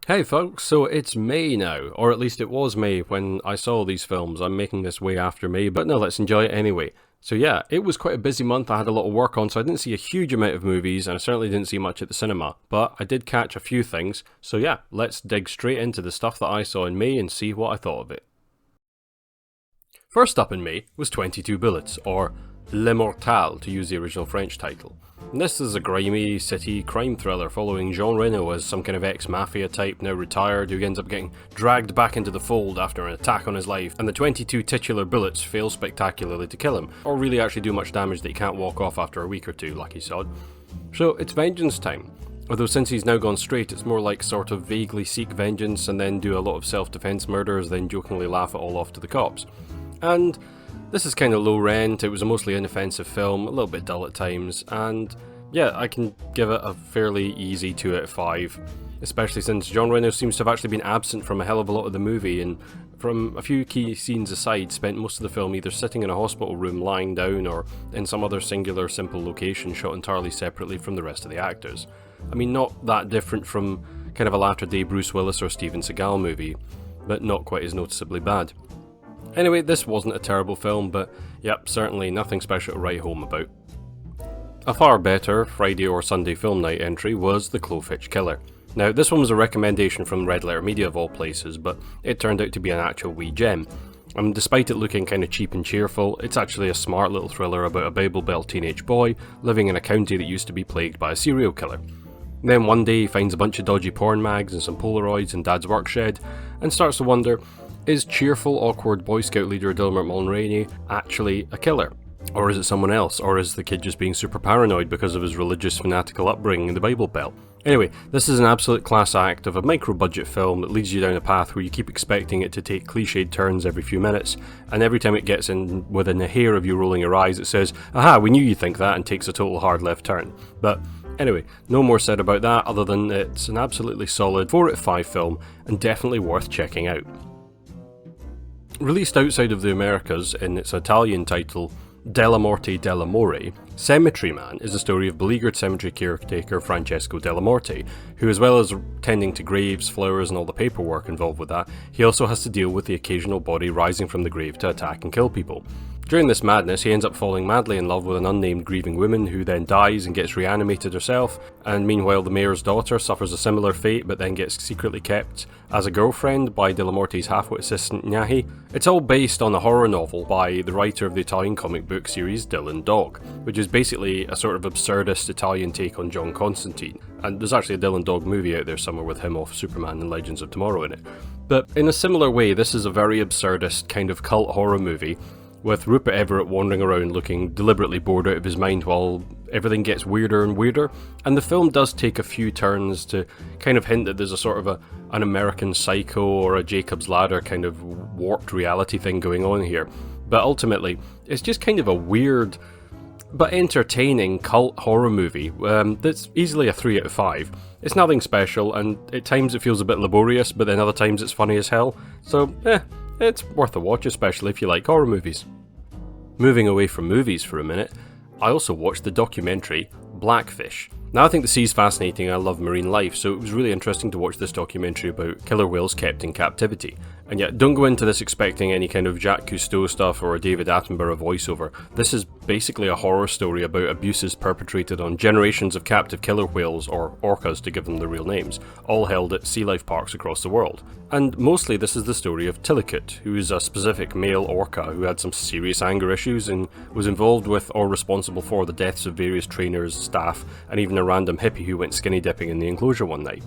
Hey folks, so it's May now, or at least it was May when I saw these films. I'm making this way after May, but no, let's enjoy it anyway. So yeah, it was quite a busy month. I had a lot of work on, so I didn't see a huge amount of movies, and I certainly didn't see much at the cinema, but I did catch a few things. So yeah, let's dig straight into the stuff that I saw in May and see what I thought of it. First up in May was 22 Bullets, or L'Immortal to use the original French title. And this is a grimy city crime thriller following Jean Reno as some kind of ex-mafia type now retired who ends up getting dragged back into the fold after an attack on his life, and the 22 titular bullets fail spectacularly to kill him, or really actually do much damage that he can't walk off after a week or two, lucky sod. So it's vengeance time. Although since he's now gone straight, it's more like sort of vaguely seek vengeance and then do a lot of self-defense murders, then jokingly laugh it all off to the cops. And this is kind of low rent, it was a mostly inoffensive film, a little bit dull at times, and yeah, I can give it a fairly easy 2 out of 5, especially since Jean Reno seems to have actually been absent from a hell of a lot of the movie, and from a few key scenes aside, spent most of the film either sitting in a hospital room lying down or in some other singular simple location shot entirely separately from the rest of the actors. I mean, not that different from kind of a latter day Bruce Willis or Steven Seagal movie, but not quite as noticeably bad. Anyway, this wasn't a terrible film, but yep, certainly nothing special to write home about. A far better Friday or Sunday film night entry was The Clovehitch Killer. Now, this one was a recommendation from Red Letter Media of all places, but it turned out to be an actual wee gem. And despite it looking kind of cheap and cheerful, it's actually a smart little thriller about a Bible Belt teenage boy living in a county that used to be plagued by a serial killer. Then one day he finds a bunch of dodgy porn mags and some Polaroids in Dad's work shed, and starts to wonder, is cheerful, awkward Boy Scout leader Dellamorte Mulroney actually a killer? Or is it someone else? Or is the kid just being super paranoid because of his religious fanatical upbringing in the Bible Belt? Anyway, this is an absolute class act of a micro-budget film that leads you down a path where you keep expecting it to take cliched turns every few minutes, and every time it gets in within a hair of you rolling your eyes, it says, "Aha, we knew you'd think that," and takes a total hard left turn. But anyway, no more said about that other than it's an absolutely solid 4 out of 5 film, and definitely worth checking out. Released outside of the Americas in its Italian title, Dellamorte Dellamore, Cemetery Man is the story of beleaguered cemetery caretaker Francesco Dellamorte, who, as well as tending to graves, flowers and all the paperwork involved with that, he also has to deal with the occasional body rising from the grave to attack and kill people. During this madness, he ends up falling madly in love with an unnamed grieving woman who then dies and gets reanimated herself, and meanwhile the mayor's daughter suffers a similar fate but then gets secretly kept as a girlfriend by Dellamorte's half-wit assistant Nyahi. It's all based on a horror novel by the writer of the Italian comic book series Dylan Dog, which is basically a sort of absurdist Italian take on John Constantine, and there's actually a Dylan Dog movie out there somewhere with him off Superman and Legends of Tomorrow in it. But in a similar way, this is a very absurdist kind of cult horror movie, with Rupert Everett wandering around looking deliberately bored out of his mind while everything gets weirder and weirder, and the film does take a few turns to kind of hint that there's a sort of an American Psycho or a Jacob's Ladder kind of warped reality thing going on here, but ultimately it's just kind of a weird but entertaining cult horror movie that's easily a 3 out of 5. It's nothing special, and at times it feels a bit laborious, but then other times it's funny as hell, so it's worth a watch, especially if you like horror movies. Moving away from movies for a minute, I also watched the documentary Blackfish. Now, I think the sea's fascinating and I love marine life, so it was really interesting to watch this documentary about killer whales kept in captivity. And yet, don't go into this expecting any kind of Jacques Cousteau stuff or a David Attenborough voiceover. This is basically a horror story about abuses perpetrated on generations of captive killer whales, or orcas to give them the real names, all held at sea life parks across the world. And mostly this is the story of Tillicott, who is a specific male orca who had some serious anger issues and was involved with or responsible for the deaths of various trainers, staff, and even a random hippie who went skinny dipping in the enclosure one night.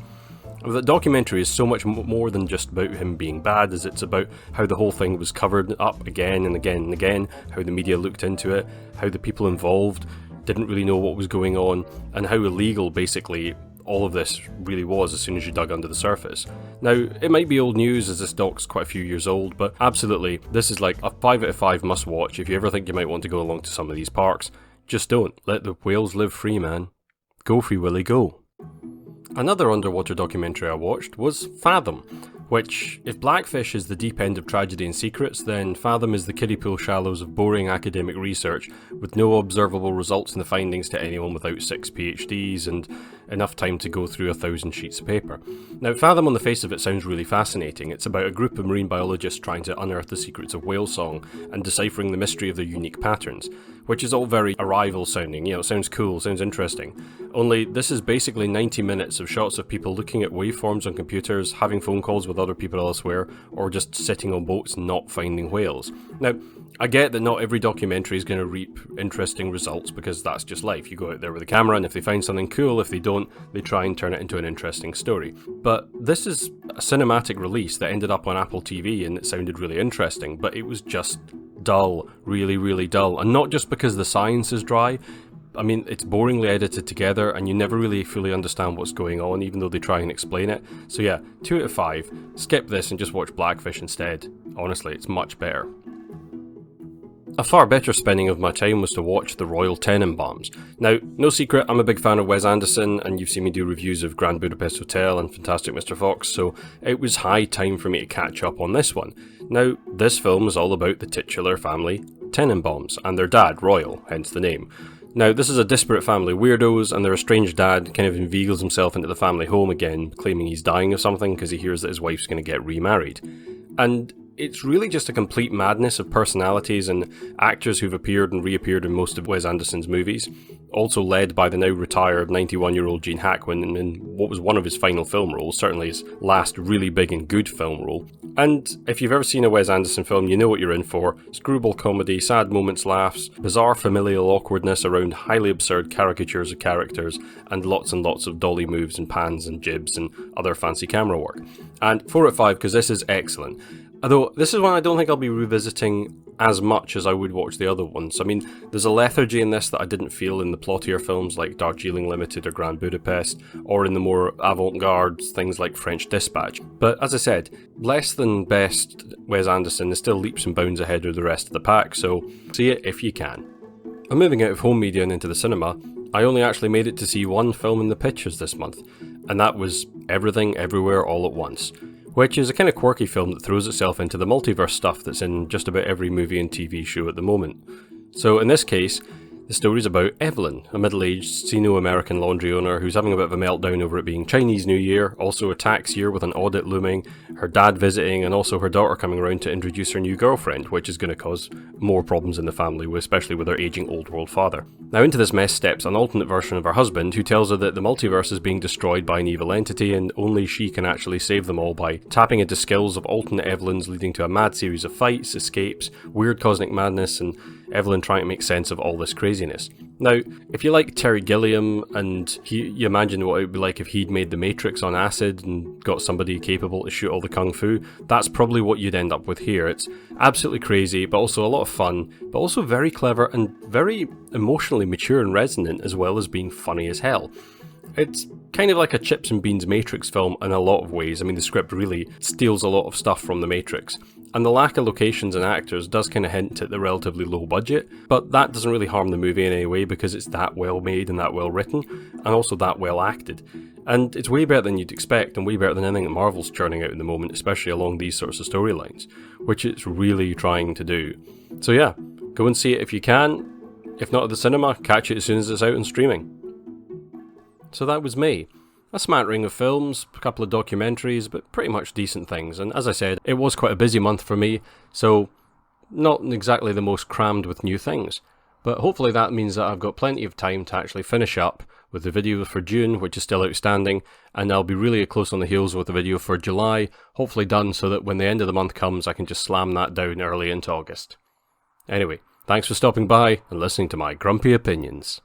The documentary is so much more than just about him being bad, as it's about how the whole thing was covered up again and again and again, how the media looked into it, how the people involved didn't really know what was going on, and how illegal basically all of this really was as soon as you dug under the surface. Now, it might be old news as this doc's quite a few years old, but absolutely, this is like a 5 out of 5 must watch if you ever think you might want to go along to some of these parks. Just don't. Let the whales live free, man. Go Free Willy, go. Another underwater documentary I watched was Fathom, which, if Blackfish is the deep end of tragedy and secrets, then Fathom is the kiddie pool shallows of boring academic research with no observable results in the findings to anyone without 6 PhDs and enough time to go through 1,000 sheets of paper. Now, Fathom on the face of it sounds really fascinating. It's about a group of marine biologists trying to unearth the secrets of whale song and deciphering the mystery of their unique patterns, which is all very Arrival sounding, it sounds cool, sounds interesting. Only this is basically 90 minutes of shots of people looking at waveforms on computers, having phone calls with other people elsewhere, or just sitting on boats not finding whales. Now, I get that not every documentary is going to reap interesting results because that's just life. You go out there with a camera and if they find something cool, if they don't, they try and turn it into an interesting story. But this is a cinematic release that ended up on Apple TV and it sounded really interesting, but it was just dull, really, really dull. And not just because the science is dry. I mean, it's boringly edited together and you never really fully understand what's going on, even though they try and explain it. So yeah, 2 out of 5. Skip this and just watch Blackfish instead. Honestly, it's much better. A far better spending of my time was to watch The Royal Tenenbaums. Now, no secret, I'm a big fan of Wes Anderson, and you've seen me do reviews of Grand Budapest Hotel and Fantastic Mr. Fox, so it was high time for me to catch up on this one. Now, this film is all about the titular family Tenenbaums, and their dad, Royal, hence the name. Now, this is a disparate family of weirdos, and their estranged dad kind of inveigles himself into the family home again, claiming he's dying of something because he hears that his wife's going to get remarried. And it's really just a complete madness of personalities and actors who've appeared and reappeared in most of Wes Anderson's movies, also led by the now retired 91-year-old Gene Hackman in what was one of his final film roles, certainly his last really big and good film role. And if you've ever seen a Wes Anderson film, you know what you're in for. Screwball comedy, sad moments, laughs, bizarre familial awkwardness around highly absurd caricatures of characters, and lots of dolly moves and pans and jibs and other fancy camera work. And 4 out of 5 because this is excellent. Although, this is one I don't think I'll be revisiting as much as I would watch the other ones. I mean, there's a lethargy in this that I didn't feel in the plottier films like Darjeeling Limited or Grand Budapest, or in the more avant-garde things like French Dispatch. But as I said, less than best Wes Anderson is still leaps and bounds ahead of the rest of the pack, so see it if you can. I'm moving out of home media and into the cinema. I only actually made it to see one film in the pictures this month, and that was Everything Everywhere All at Once, which is a kind of quirky film that throws itself into the multiverse stuff that's in just about every movie and TV show at the moment. So in this case, the story's about Evelyn, a middle-aged Sino-American laundry owner who's having a bit of a meltdown over it being Chinese New Year, also a tax year with an audit looming, her dad visiting, and also her daughter coming around to introduce her new girlfriend, which is going to cause more problems in the family, especially with her aging old world father. Now into this mess steps an alternate version of her husband, who tells her that the multiverse is being destroyed by an evil entity and only she can actually save them all by tapping into skills of alternate Evelyns, leading to a mad series of fights, escapes, weird cosmic madness, and Evelyn trying to make sense of all this craziness. Now, if you like Terry Gilliam and you imagine what it would be like if he'd made The Matrix on acid and got somebody capable to shoot all the kung fu, that's probably what you'd end up with here. It's absolutely crazy, but also a lot of fun, but also very clever and very emotionally mature and resonant, as well as being funny as hell. It's kind of like a chips and beans Matrix film in a lot of ways. I mean, the script really steals a lot of stuff from The Matrix. And the lack of locations and actors does kind of hint at the relatively low budget, but that doesn't really harm the movie in any way because it's that well made and that well written, and also that well acted. And it's way better than you'd expect, and way better than anything that Marvel's churning out in the moment, especially along these sorts of storylines, which it's really trying to do. So yeah, go and see it if you can. If not at the cinema, catch it as soon as it's out and streaming. So that was me. A smattering of films, a couple of documentaries, but pretty much decent things. And as I said, it was quite a busy month for me, so not exactly the most crammed with new things. But hopefully that means that I've got plenty of time to actually finish up with the video for June, which is still outstanding, and I'll be really close on the heels with the video for July, hopefully done so that when the end of the month comes I can just slam that down early into August. Anyway, thanks for stopping by and listening to my grumpy opinions.